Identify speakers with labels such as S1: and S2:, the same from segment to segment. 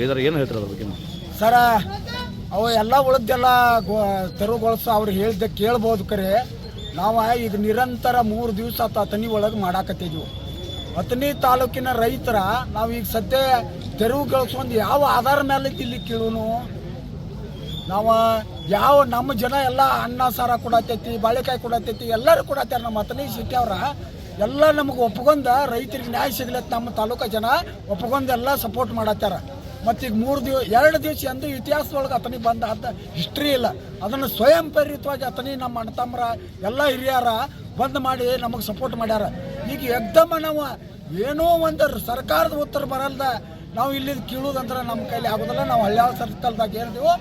S1: ಏನು ಹೇಳ್ತಾರೆ ಅದ್ರ ಬಗ್ಗೆ
S2: ಸರ ಅವು ಎಲ್ಲ ಉಳಿದೆಲ್ಲ ತೆರವುಗೊಳಿಸೋ ಅವ್ರು ಹೇಳ್ದೆ ಕೇಳ್ಬೋದು ಕರೆ ನಾವು ಈಗ ನಿರಂತರ 3 ದಿವಸ ಅಥಣಿ ಒಳಗೆ ಮಾಡಾಕತ್ತಿದ್ವಿ. ಅಥಣಿ ತಾಲೂಕಿನ ರೈತರ ನಾವು ಈಗ ಸದ್ಯ ತೆರವುಗೊಳಿಸೋದು ಯಾವ ಆಧಾರ ಮೇಲೆ ಇಲ್ಲಿ ಕೇಳೋನು ನಾವು ಯಾವ ನಮ್ಮ ಜನ ಎಲ್ಲ ಅನ್ನ ಸಾರ ಕೊಡತೈತಿ ಬಾಳೆಕಾಯಿ ಕೊಡತೈತಿ ಎಲ್ಲರೂ ಕೊಡತ್ತಾರ. ನಮ್ಮ ಅಥಣಿ ಸಿಟಿ ಅವ್ರ ಎಲ್ಲ ನಮಗೆ ಒಪ್ಕೊಂಡ ರೈತರಿಗೆ ನ್ಯಾಯ ಸಿಗ್ಲತ್ತ ನಮ್ಮ ತಾಲೂಕು ಜನ ಒಪ್ಕೊಂಡ್ ಎಲ್ಲ ಸಪೋರ್ಟ್ ಮಾಡತ್ತಾರ. ಮತ್ತು ಈಗ 2 ದಿವಸ ಎಂದು ಇತಿಹಾಸದೊಳಗೆ ಅಥಣಿ ಬಂದ ಅಂತ ಹಿಸ್ಟ್ರಿ ಇಲ್ಲ. ಅದನ್ನು ಸ್ವಯಂ ಪ್ರೇರಿತವಾಗಿ ಅಥಣಿ ನಮ್ಮ ಅಣ್ಣ ತಮ್ಮರ ಎಲ್ಲ ಹಿರಿಯರ ಬಂದ್ ಮಾಡಿ ನಮಗೆ ಸಪೋರ್ಟ್ ಮಾಡ್ಯಾರ. ಈಗ ಎಕ್ದಮ ನಾವು ಏನೋ ಒಂದು ಸರ್ಕಾರದ ಉತ್ತರ ಬರಲ್ದ ನಾವು ಇಲ್ಲಿ ಕೀಳೋದಂದ್ರೆ ನಮ್ಮ ಕೈಲಿ ಆಗೋದಿಲ್ಲ. ನಾವು ಹಳ್ಯಾಳ ಸರ್ಕಲ್ದಾಗ ಹೇಳಿದೆವು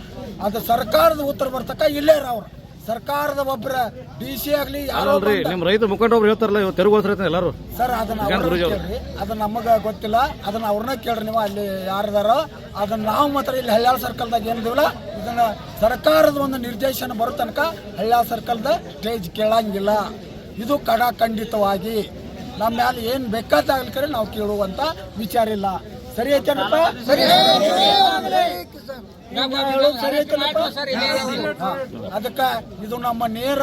S2: ಅದು ಸರ್ಕಾರದ ಉತ್ತರ ಬರ್ತಕ್ಕ ಇಲ್ಲೇ ಅವ್ರು ಸರ್ಕಾರದ ಒಬ್ಬರ DC ಆಗಲಿ ಯಾರೋ
S1: ನಿಮ್ಮ ರೈತ ಮುಖಂಡರು ಹೇಳ್ತಾರಲ್ಲ ತೆರವುಗೊಳಿಸ್ತಾರೆ ಎಲ್ಲರೂ
S2: ಸರ್ ಅದನ್ನ ಕೇಳ್ರಿ. ಅದು ನಮಗೆ ಗೊತ್ತಿಲ್ಲ, ಅದನ್ನ ಅವ್ರನ್ನ ಕೇಳ್ರಿ ನೀವು ಅಲ್ಲಿ ಯಾರದಾರೋ ಅದನ್ನ ನಾವು ಮಾತ್ರ ಇಲ್ಲಿ ಹಳ್ಯಾಳ ಸರ್ಕಲ್ದಾಗ ಏನಿದೀವಲ್ಲ ಇದನ್ನ ಸರ್ಕಾರದ ಒಂದು ನಿರ್ದೇಶನ ಬರೋ ತನಕ ಹಳ್ಯಾಳ ಸರ್ಕಲ್ದ ಸ್ಟೇಜ್ ಕೇಳಂಗಿಲ್ಲ. ಇದು ಖಂಡಿತವಾಗಿ ನಮ್ಮ ಮ್ಯಾಲೆ ಏನು ಬೇಕಾದಾಗ್ಲಿಕ್ಕೆ ನಾವು ಕೇಳುವಂತ ವಿಚಾರ ಇಲ್ಲ. ಸರಿ ಐತೇನಪ್ಪ? ಸರಿ ಅದಕ್ಕೆ ಇದು ನಮ್ಮ ನೇರ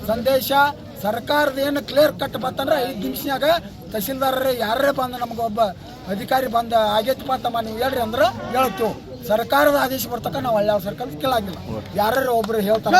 S2: ಸಂದೇಶ. ಸರ್ಕಾರದ ಏನು ಕ್ಲಿಯರ್ ಕಟ್ ಬಂತಂದ್ರೆ 5 ನಿಮಿಷನಾಗ ತಹಸೀಲ್ದಾರರೇ ಯಾರೇ ಬಂದು ನಮ್ಗೆ ಒಬ್ಬ ಅಧಿಕಾರಿ ಬಂದ ಆಗೈತಪ್ಪ ಅಂತಮ್ಮ ನೀವು ಹೇಳ್ರಿ ಅಂದ್ರೆ ಹೇಳ್ತೀವಿ. ಸರ್ಕಾರದ ಆದೇಶ ಬರ್ತಕ್ಕ ನಾವು ಹಳ್ಯಾಳ ಸರ್ಕಾರ ಕೇಳಂಗಿಲ್ಲ. ಯಾರು ಒಬ್ರು ಹೇಳ್ತಾರೆ.